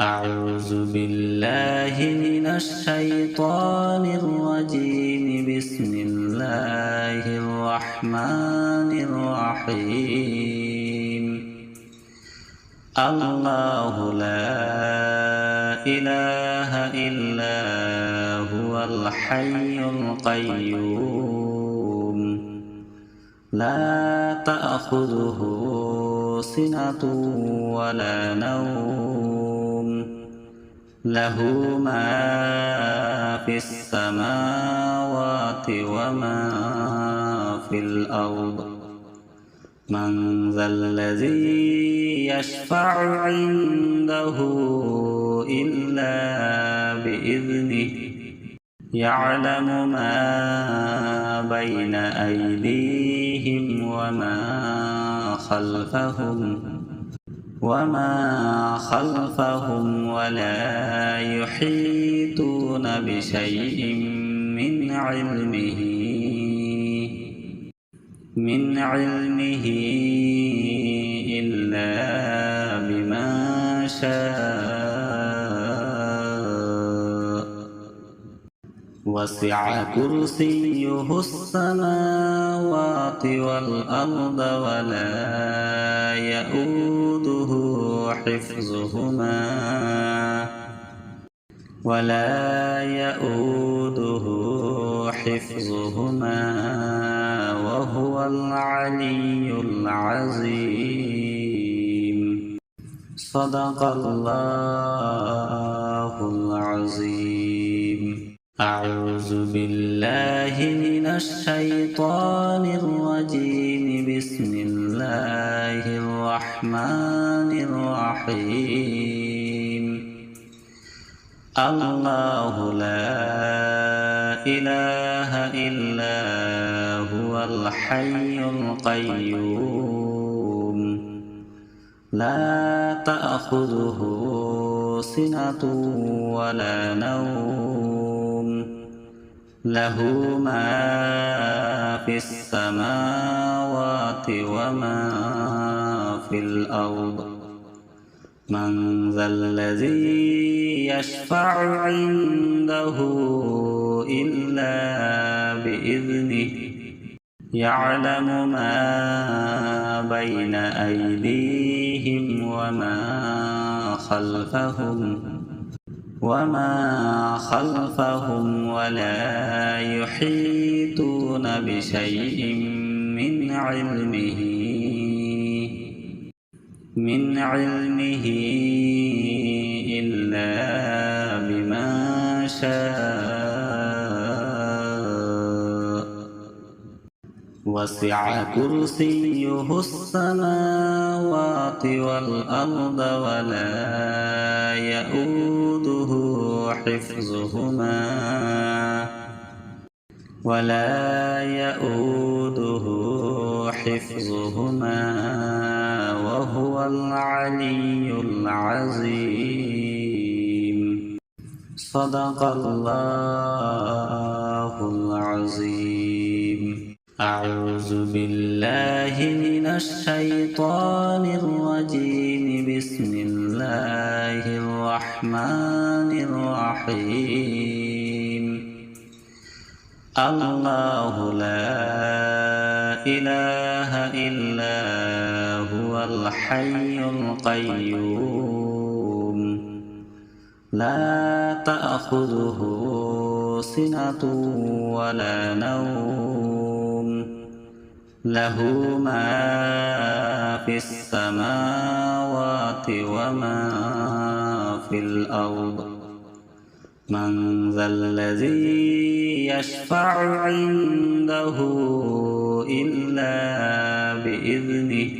أعوذ بالله من الشيطان الرجيم. بسم الله الرحمن الرحيم. الله لا إله إلا هو الحي القيوم لا تأخذه سنة ولا نوم له ما في السماوات وما في الأرض من ذا الذي يشفع عنده إلا بإذنه يعلم ما بين أيديهم وما خلفهم ولا يحيطون بشيء من علمه إلا بما شاء. وسع كرسيه السماوات والأرض ولا يؤوده حفظهما وهو العلي العظيم. صدق الله العظيم. أعوذ بالله من الشيطان الرجيم. بسم الله الرحمن الرحيم. الله لا إله إلا هو الحي القيوم لا تأخذه سنة ولا نوم له ما في السماوات وما في الأرض من ذا الذي يشفع عنده إلا بإذنه يعلم ما بين أيديهم وما خلفهم ولا يحيطون بشيء من علمه إلا بما شاء. وسع كرسيه السماوات والأرض ولا يؤوده حفظهما وهو العلي العظيم. صدق الله العظيم. أعوذ بالله من الشيطان الرجيم. بسم الله الرحمن الرحيم. الله لا إله إلا هو الحي القيوم لا تأخذه سنة ولا نوم له ما في السماوات وما في الأرض من ذا الذي يشفع عنده إلا بإذنه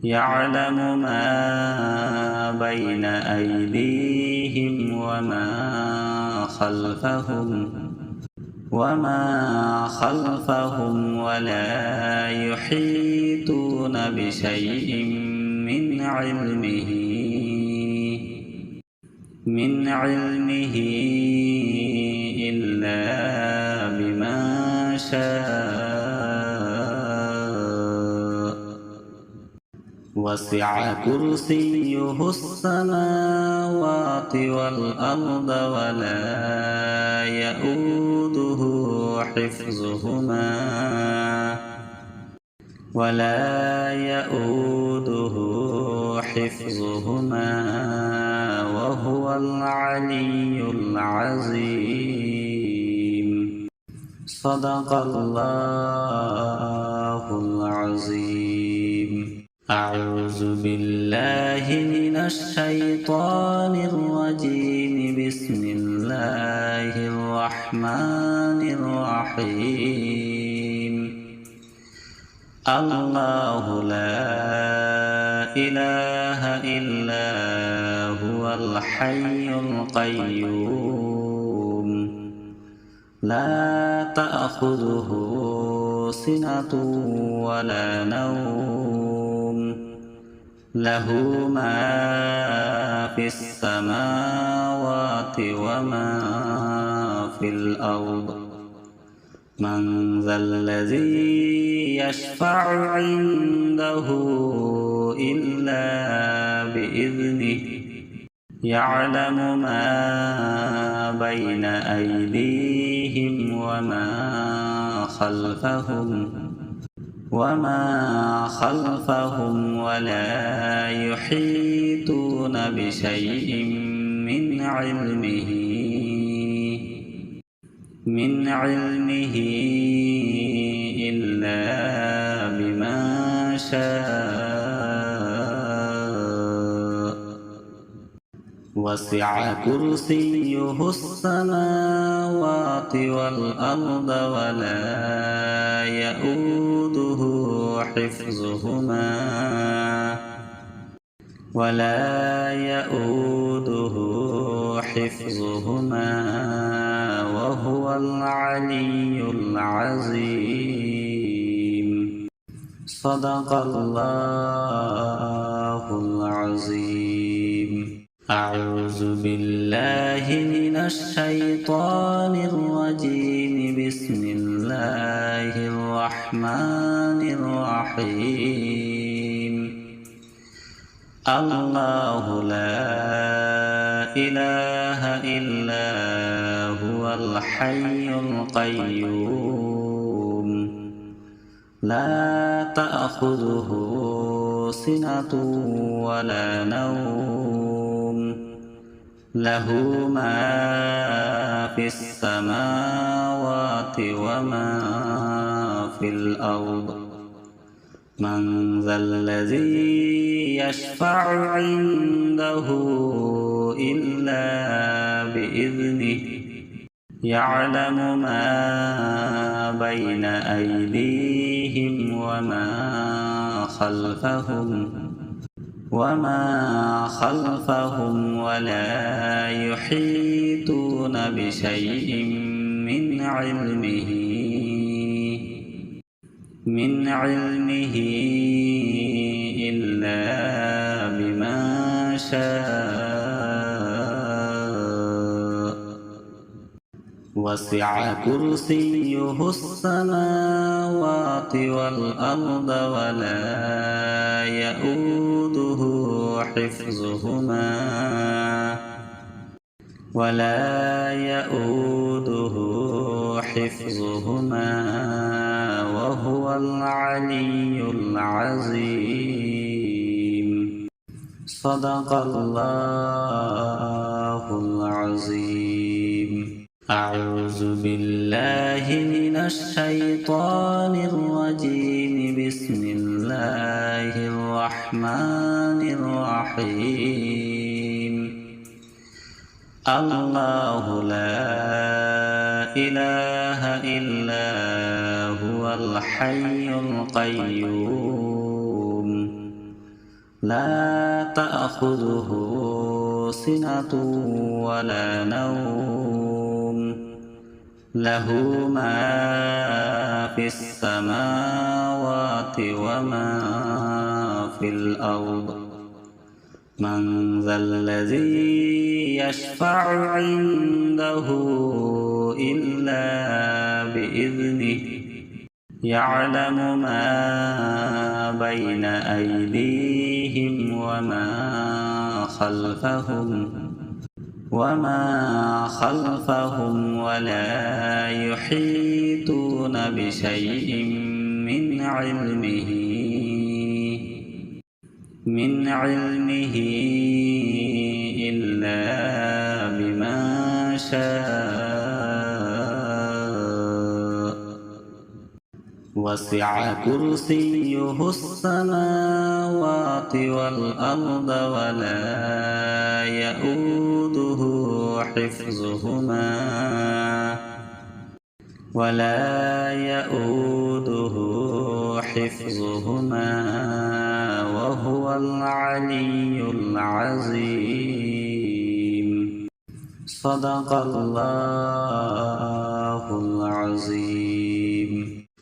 يعلم ما بين أيديهم وما خلفهم ولا يحيطون بشيء من علمه إلا بما شاء. وسع كرسيه السماوات والأرض ولا يؤوده حفظهما وهو العلي العظيم. صدق الله العظيم. أعوذ بالله من الشيطان الرجيم. بسم الله الرحمن الرحيم. الله لا إله إلا هو الحي القيوم لا تأخذه سنة ولا نوم له ما في السماوات وما في الأرض. من ذا الذي يشفع عنده إلا بإذنه يعلم ما بين أيديهم وما خلفهم ولا يحيطون بشيء من علمه إلا بما شاء. وسع كرسيه السماوات والأرض ولا يؤوده حفظهما وهو العلي العظيم. صدق الله العظيم. أعوذ بالله من الشيطان الرجيم. بسم الله الرحمن الرحيم. الله لا إله إلا هو الحي القيوم لا تأخذه سنة ولا نوم له ما في السماوات وما في الأرض. من ذا الذي يشفع عنده إلا بإذنه يعلم ما بين أيديهم وما خلفهم ولا يحيطون بشيء من علمه إلا بما شاء. وسع كرسيه السماوات والأرض ولا يؤوده حفظهما وهو العلي العظيم. صدق الله العظيم. أعوذ بالله من الشيطان الرجيم. بسم الله الرحمن الرحيم. الله لا إله إلا هو الحي القيوم لا تأخذه سنة ولا نوم له ما في السماوات وما في الأرض. من ذا الذي يشفع عنده إلا بإذنه يعلم ما بين أيديهم وما خلفهم ولا يحيطون بشيء من علمه إلا بما شاء وسع كرسيه السماوات والأرض ولا يؤوده حفظهما وهو العلي العظيم. صدق الله العظيم.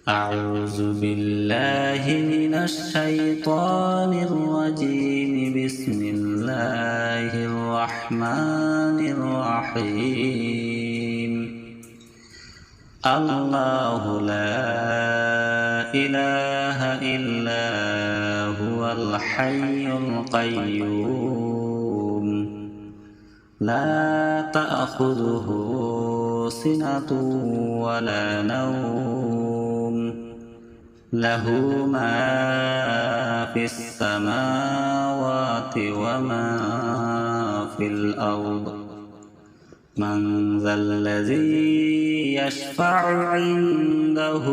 أعوذ بالله من الشيطان الرجيم. بسم الله الرحمن الرحيم. الله لا إله إلا هو الحي القيوم لا تأخذه سنة ولا نوم له ما في السماوات وما في الأرض من ذا الذي يشفع عنده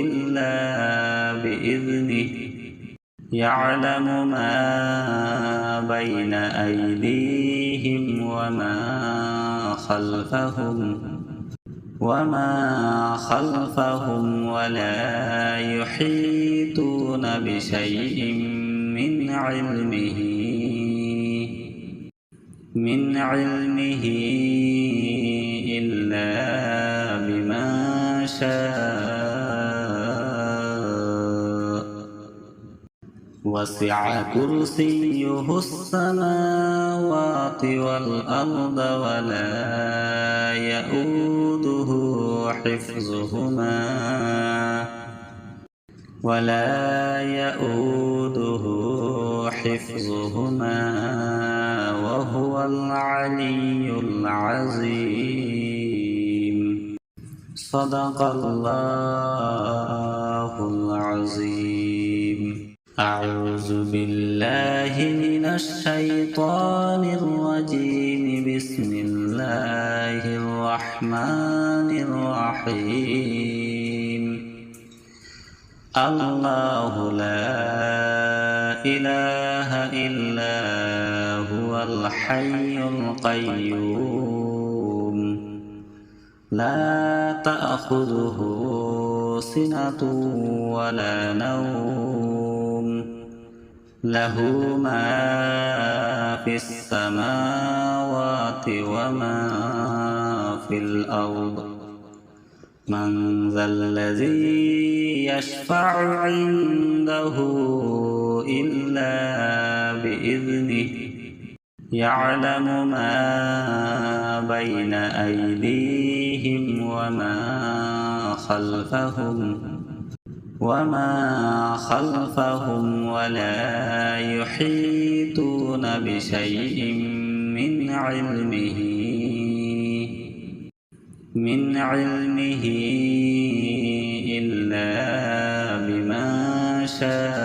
إلا بإذنه يعلم ما بين أيديهم وما خلفهم ولا يحيطون بشيء من علمه إلا بما شاء وسع كرسيه السماوات والأرض ولا يؤوده حفظهما وهو العلي العظيم. صدق الله العظيم. أعوذ بالله من الشيطان الرجيم. بسم الله الرحمن الرحيم. الله لا إله إلا هو الحي القيوم لا تأخذه سنة ولا نوم له ما في السماوات وما في الأرض من ذا الذي يشفع عنده إلا بإذنه يعلم ما بين أيديهم وما خلفهم ولا يحيطون بشيء من علمه إلا بما شاء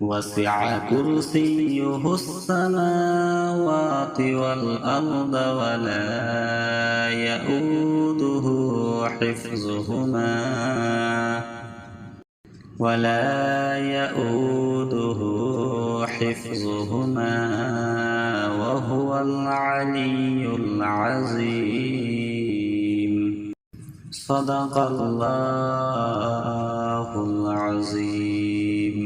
وسع كرسيه السماوات والأرض ولا يؤوده حفظهما وهو العلي العظيم. صدق الله العظيم.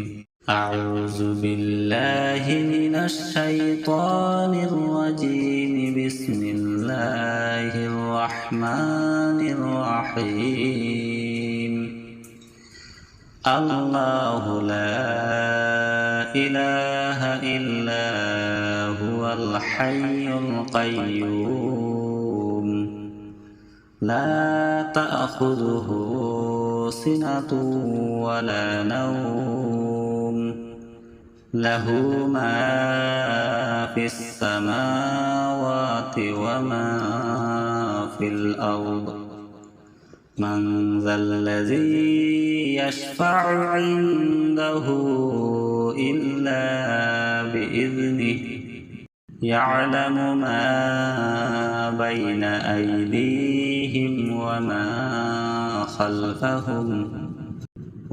أعوذ بالله من الشيطان الرجيم. بسم الله الرحمن الرحيم. الله لا إله إلا هو الحي القيوم لا تأخذه سنة ولا نوم له ما في السماوات وما في الأرض من ذا الذي يشفع عنده إلا بإذنه يعلم ما بين أيديهم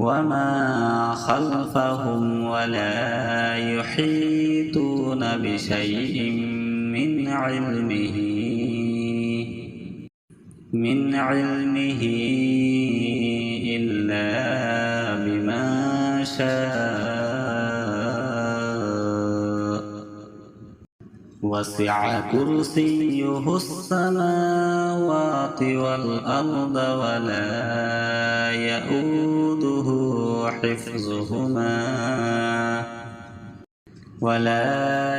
وما خلفهم ولا يحيطون بشيء من علمه إلا بما شاء وسع كرسيه السماوات والأرض ولا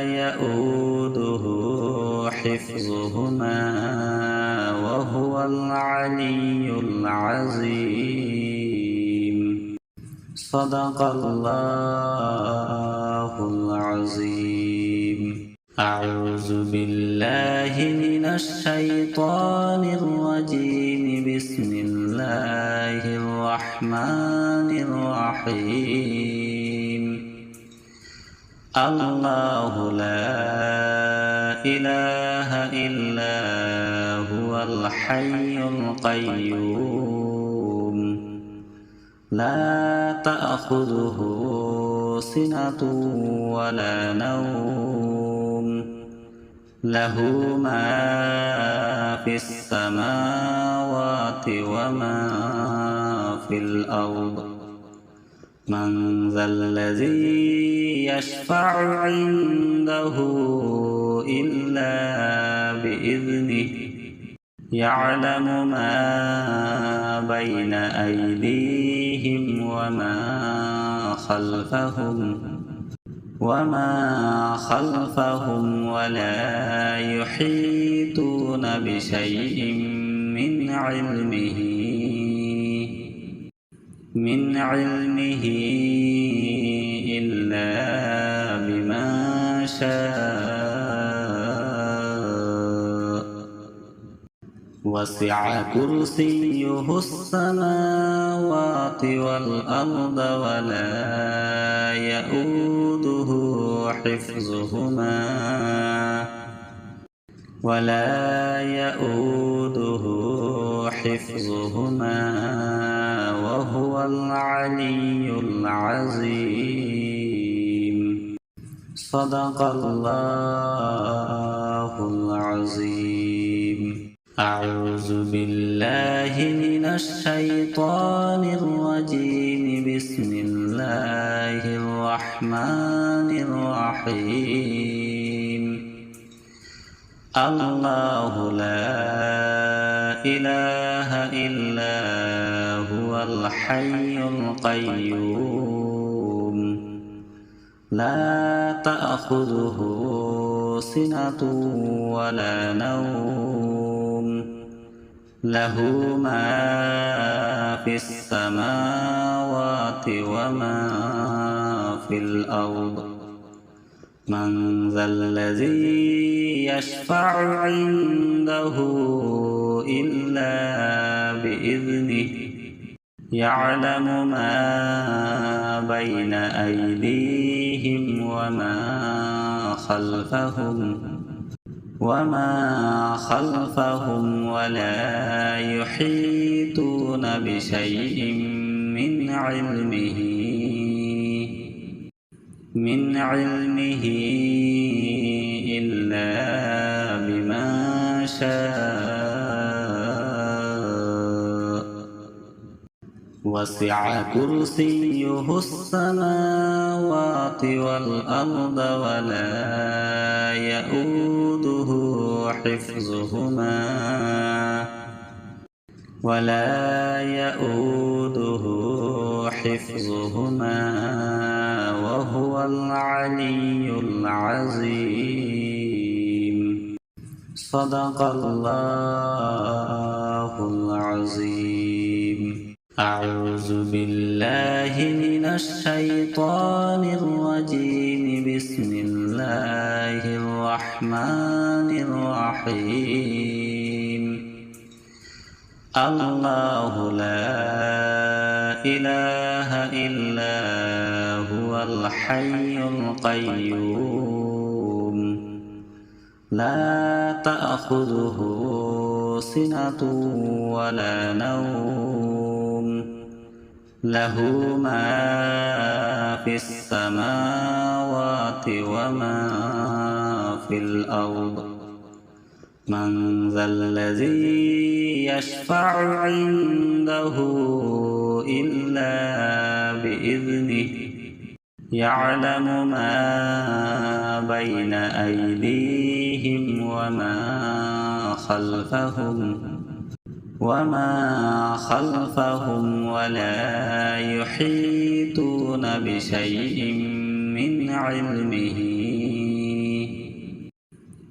يؤوده حفظهما وهو العلي العظيم صدق الله العظيم أعوذ بالله من الشيطان الرجيم بسم الله الرحمن الرحيم الله لا إله إلا هو الحي القيوم لا تأخذه سنة ولا نوم له ما في السماوات وما في الأرض من ذا الذي يشفع عنده إلا بإذنه يعلم ما بين أيديهم وما خلفهم ولا يحيطون بشيء من علمه إلا بما شاء وسع كرسيه السماوات والأرض ولا يؤوده حفظهما وهو العلي العظيم صدق الله العظيم أعوذ بالله من الشيطان الرجيم بسم الله الرحمن الرحيم الله لا إله إلا هو الحي القيوم لا تأخذه سنة ولا نوم له ما في السماوات وما في الأرض من ذا الذي يشفع عنده إلا بإذنه يعلم ما بين أيديهم وما خلفهم ولا يحيطون بشيء من علمه إلا بما شاء وسع كرسيه السماوات والأرض ولا يؤوده حفظهما وهو العلي العظيم صدق الله العظيم أعوذ بالله من الشيطان الرجيم بسم الله الرحمن الرحيم الله لا إله إلا هو الحي القيوم لا تأخذه سنة ولا نوم له ما في السماوات وما في الأرض من ذا الذي يشفع عنده إلا بإذنه يعلم ما بين أيديهم وما خلفهم ولا يحيطون بشيء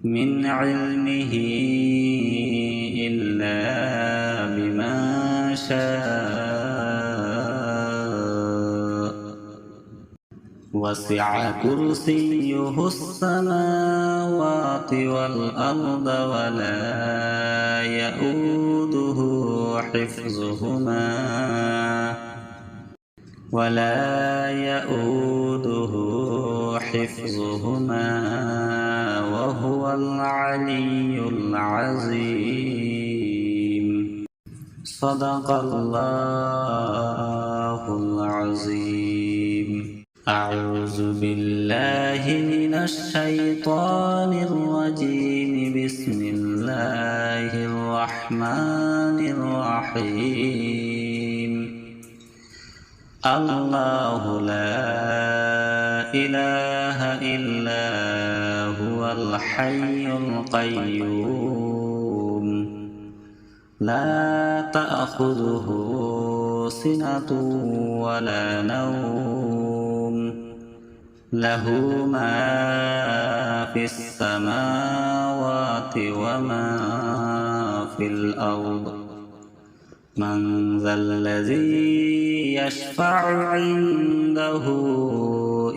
من علمه إلا بما شاء وسع كرسيه السماوات والأرض ولا يؤوده حفظهما وهو العلي العظيم صدق الله العظيم أعوذ بالله من الشيطان الرجيم بسم الله الرحمن الرحيم الله لا إله إلا هو الحي القيوم لا تأخذه سنة ولا نوم له ما في السماوات وما في الأرض من ذا الذي يشفع عنده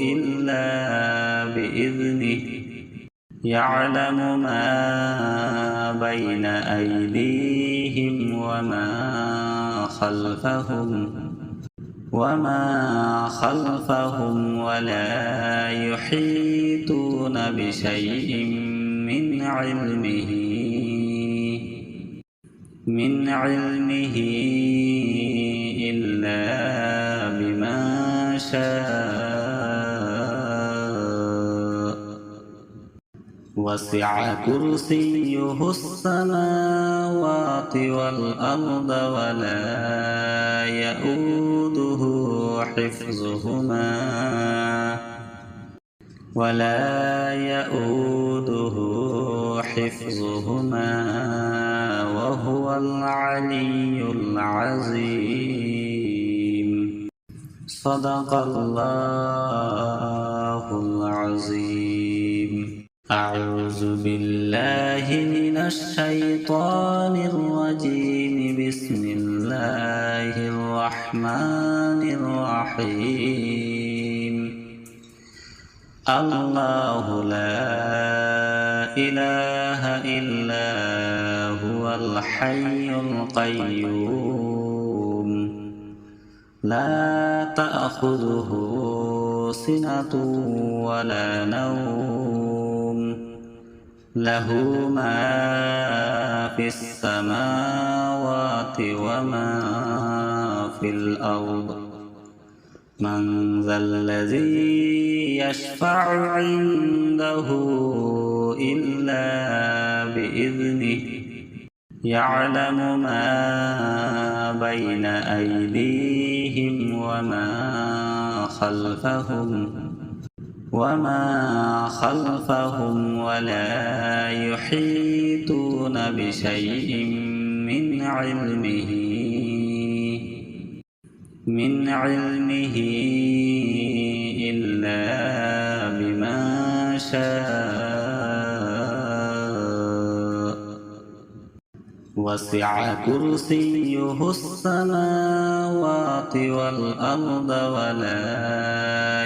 إلا بإذنه يعلم ما بين أيديهم وما خلفهم ولا يحيطون بشيء من علمه إلا بما شاء وسع كرسيه السماوات والأرض ولا يؤوده حفظهما وهو العلي العظيم صدق الله العظيم أعوذ بالله من الشيطان الرجيم بسم الله الرحمن الرحيم الله لا إله إلا هو الحي القيوم لا تأخذه سنة ولا نوم له ما في السماوات وما في الأرض من ذا الذي يشفع عنده إلا بإذنه يعلم ما بين أيديهم وما خلفهم ولا يحيطون بشيء من علمه إلا بما شاء وسع كرسيه السماوات السماوات والأرض ولا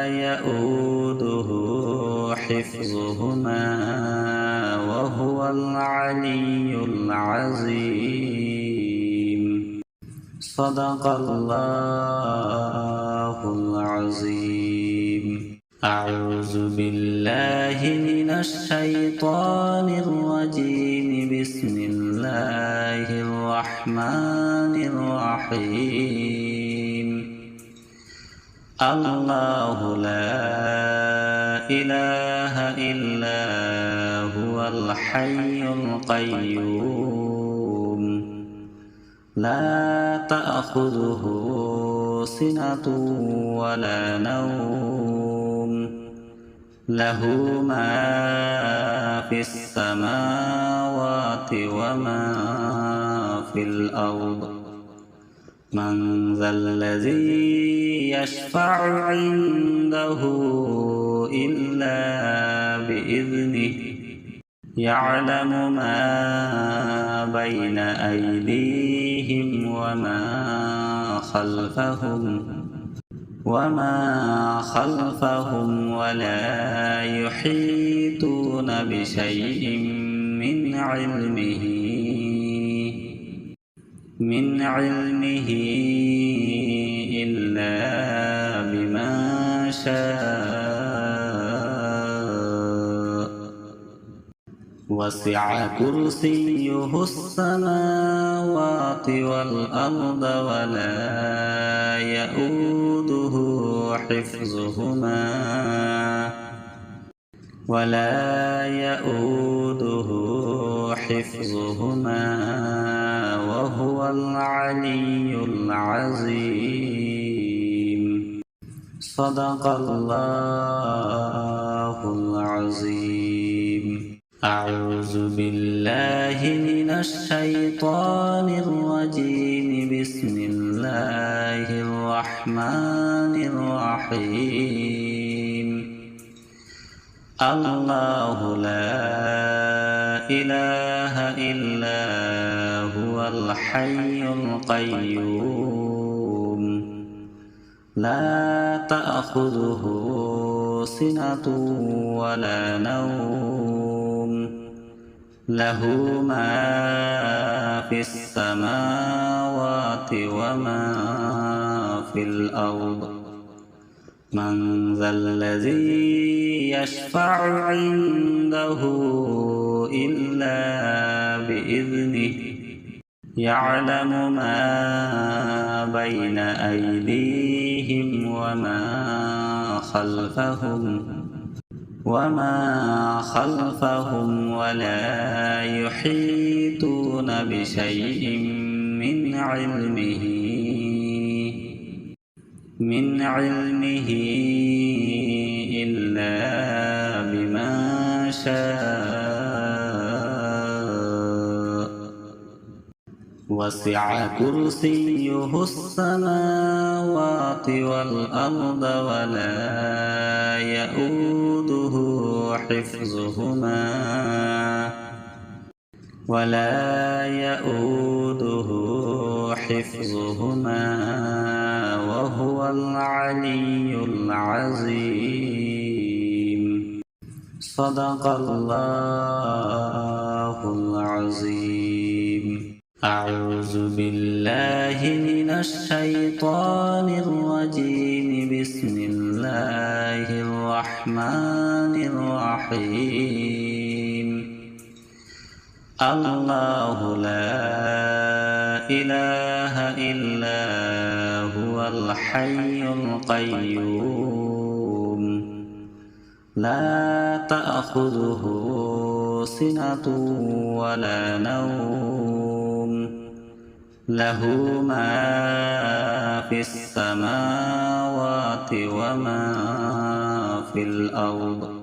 يؤوده حفظهما وهو العلي العظيم. صدق الله العظيم. أعوذ بالله من الشيطان الرجيم. بسم الله الرحمن الرحيم. الله لا إله إلا هو الحي القيوم لا تأخذه سنة ولا نوم له ما في السماوات وما في الأرض. من ذا الذي يشفع عنده إلا بإذنه يعلم ما بين أيديهم وما خلفهم ولا يحيطون بشيء من علمه إلا بما شاء. وسع كرسيه السماوات والأرض ولا يؤوده حفظهما وهو العلي العظيم. صدق الله العظيم. أعوذ بالله من الشيطان الرجيم. بسم الله الرحمن الرحيم. الله لا إله إلا هو الحي القيوم لا تأخذه سنة ولا نوم له ما في السماوات وما في الأرض. من ذا الذي يشفع عنده إلا بإذنه يعلم ما بين أيديهم وما خلفهم ولا يحيطون بشيء من علمه إلا بما شاء. وسع كرسيه السماوات والأرض ولا يؤوده حفظهما وهو العلي العظيم. صدق الله العظيم. أعوذ بالله من الشيطان الرجيم. بسم الله الرحمن الرحيم. الله لا إله إلا هو الحي القيوم لا تأخذه سنة ولا نوم له ما في السماوات وما في الأرض.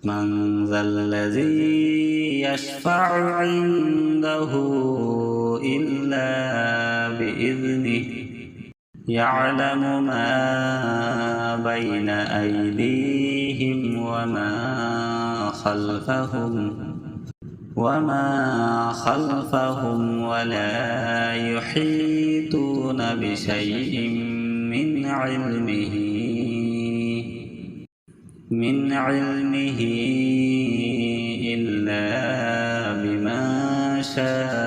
من ذا الذي يشفع عنده إلا بإذنه يعلم ما بين أيديهم وما وما خلفهم ولا يحيطون بشيء من علمه إلا بما شاء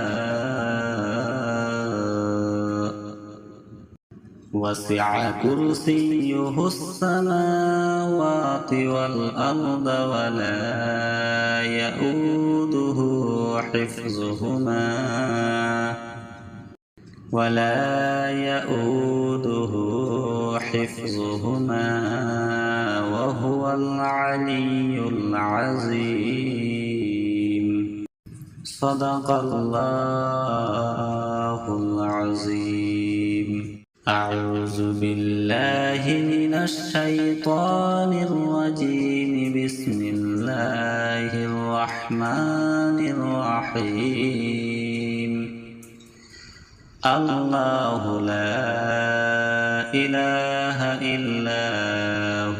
وسع كرسيه السماوات والأرض ولا يؤوده حفظهما وهو العلي العظيم. صدق الله العظيم. أعوذ بالله من الشيطان الرجيم. بسم الله الرحمن الرحيم. الله لا إله إلا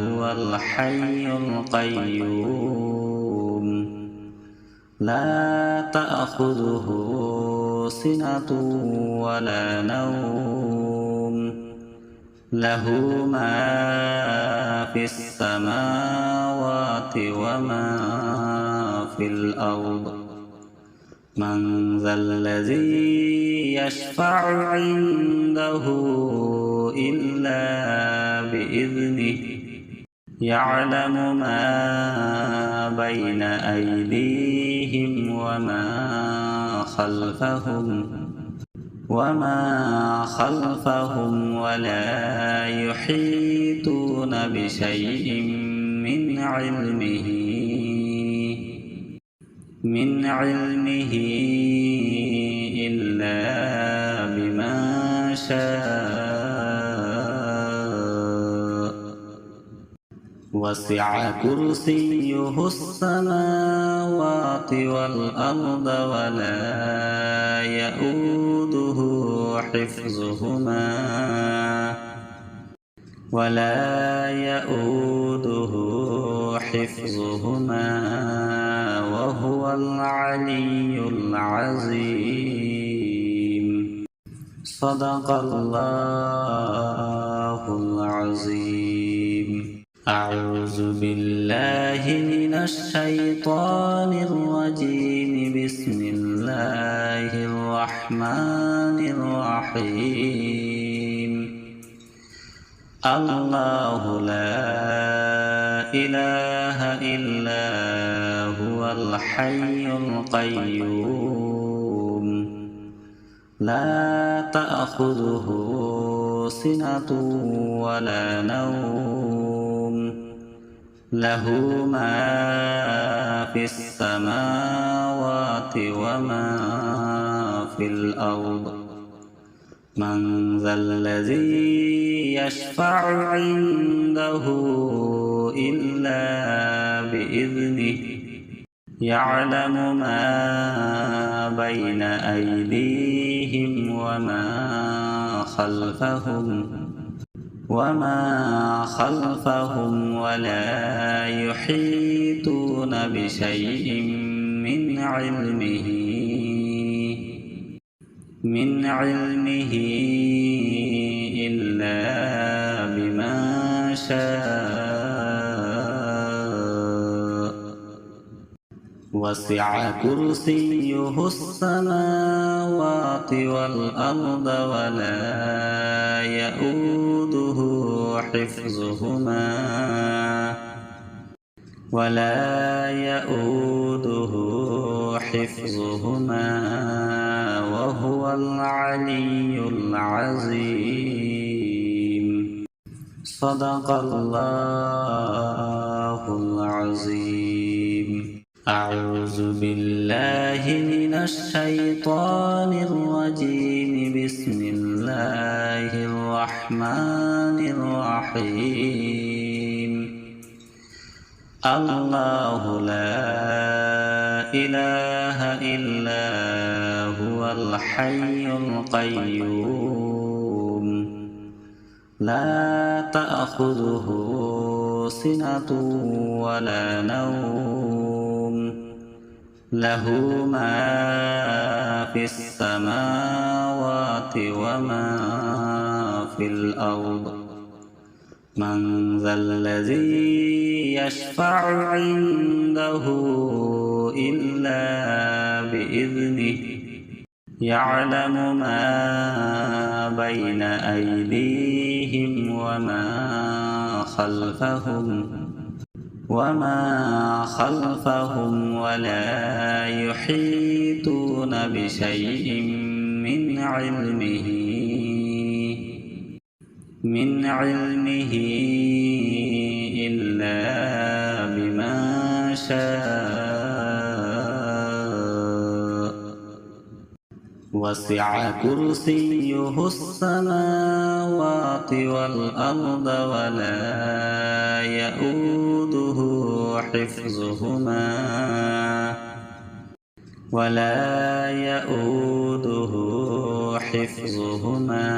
هو الحي القيوم لا تأخذه سنة ولا نوم له ما في السماوات وما في الأرض من ذا الذي يشفع عنده إلا بإذنه يعلم ما بين أيديهم وما خلفهم ولا يحيطون بشيء من علمه إلا بما شاء وسع كرسيه السماوات والأرض ولا يؤوده حفظهما وهو العلي العظيم. صدق الله العظيم. أعوذ بالله من الشيطان الرجيم. بسم الله الرحمن الرحيم. الله لا إله إلا هو الحي القيوم لا تأخذه سنة ولا نوم له ما في السماوات وما في الأرض من ذا الذي يشفع عنده إلا بإذنه يعلم ما بين أيديهم وما خلفهم ولا يحيطون بشيء من علمه إلا بما شاء وسع كرسيه السماوات والأرض ولا يؤوده حفظهما وهو العلي العظيم. صدق الله العظيم. أعوذ بالله من الشيطان الرجيم. بسم الله الرحمن الرحيم. الله لا إله إلا هو الحي القيوم لا تأخذه سنة ولا نوم له ما في السماوات وما في الأرض من ذا الذي يشفع عنده إلا بإذنه يعلم ما بين أيديهم وما خلفهم ولا يحيطون بشيء من علمه إلا بما شاء وسع كرسيه السماوات والأرض ولا يؤوده حفظهما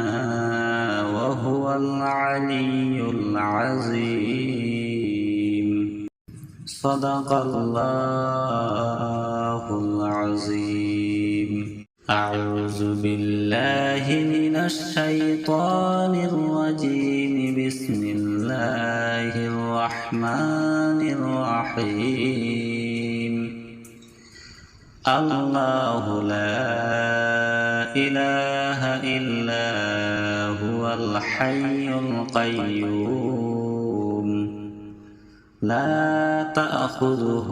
وهو العلي العظيم صدق الله العظيم أعوذ بالله من الشيطان الرجيم بسم الله الرحمن الرحيم الله لا إله إلا هو الحي القيوم لا تأخذه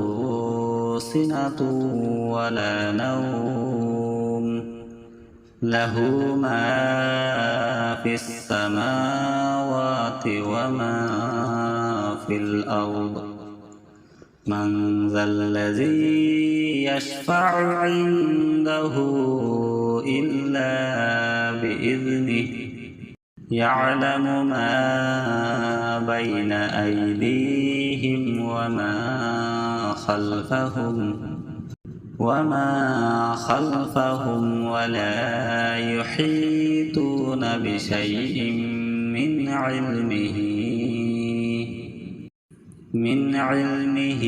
سنة ولا نوم له ما في السماوات وما في الأرض من ذا الذي يشفع عنده إلا بإذنه يعلم ما بين أيديهم وما خلفهم ولا يحيطون بشيء من علمه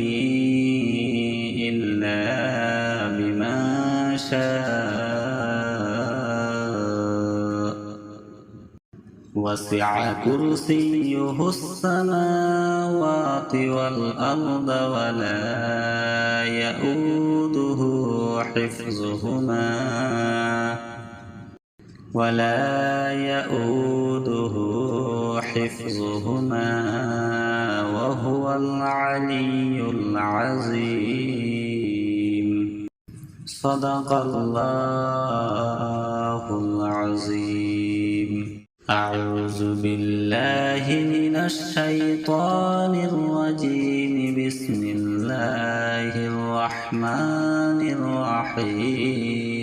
إلا بما شاء وسع كرسيه السماوات والأرض ولا يؤوده حفظهما وهو العلي العظيم صدق الله العظيم أعوذ بالله من الشيطان الرجيم بسم الله الرحمن الرحيم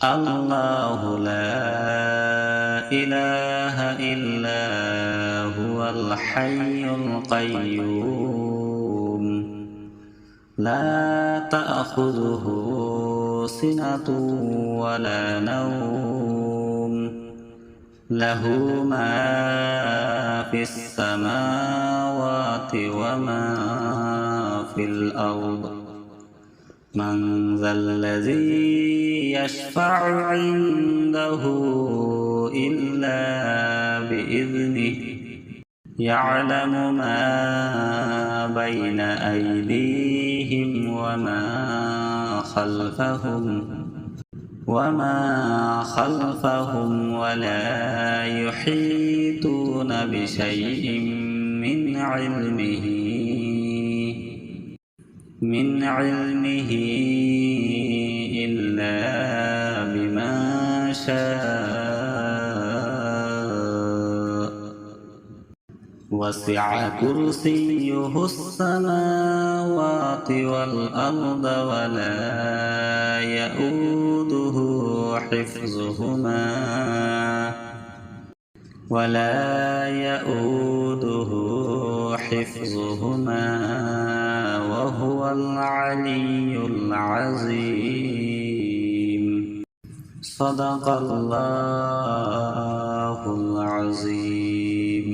الله لا إله إلا هو الحي القيوم لا تأخذه سنة ولا نوم له ما في السماوات وما في الأرض من ذا الذي يشفع عنده إلا بإذنه يعلم ما بين أيديهم وما خلفهم ولا يحيطون بشيء من علمه إلا بما شاء وسع كرسيه السماوات والأرض ولا يؤوده حفظهما وهو العلي العظيم صدق الله العظيم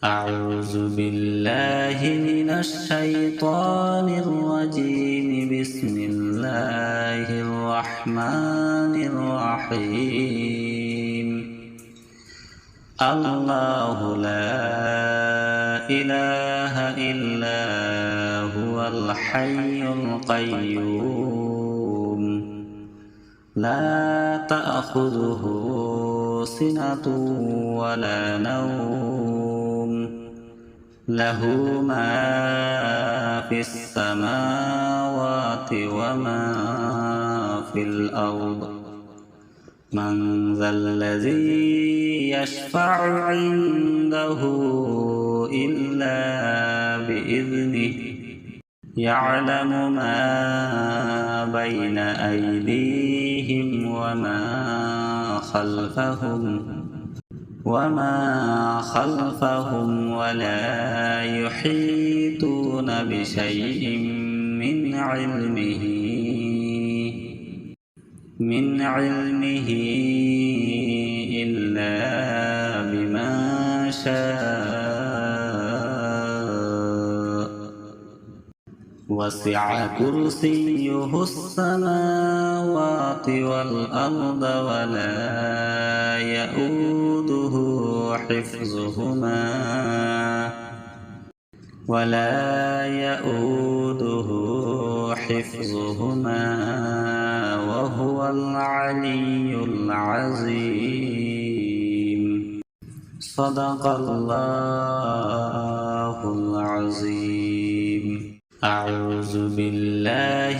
أعوذ بالله من الشيطان الرجيم بسم الله الرحمن الرحيم الله لا إله إلا هو الحي القيوم لا تأخذه سنة ولا نوم له ما في السماوات وما في الأرض من ذا الذي يشفع عنده إلا بإذنه يعلم ما بين أيديهم وما خلفهم ولا يحيطون بشيء من علمه إلا بما شاء وسع كرسيه السماوات والأرض ولا يؤوده حفظهما وهو العلي العظيم صدق الله العظيم. أعوذ بالله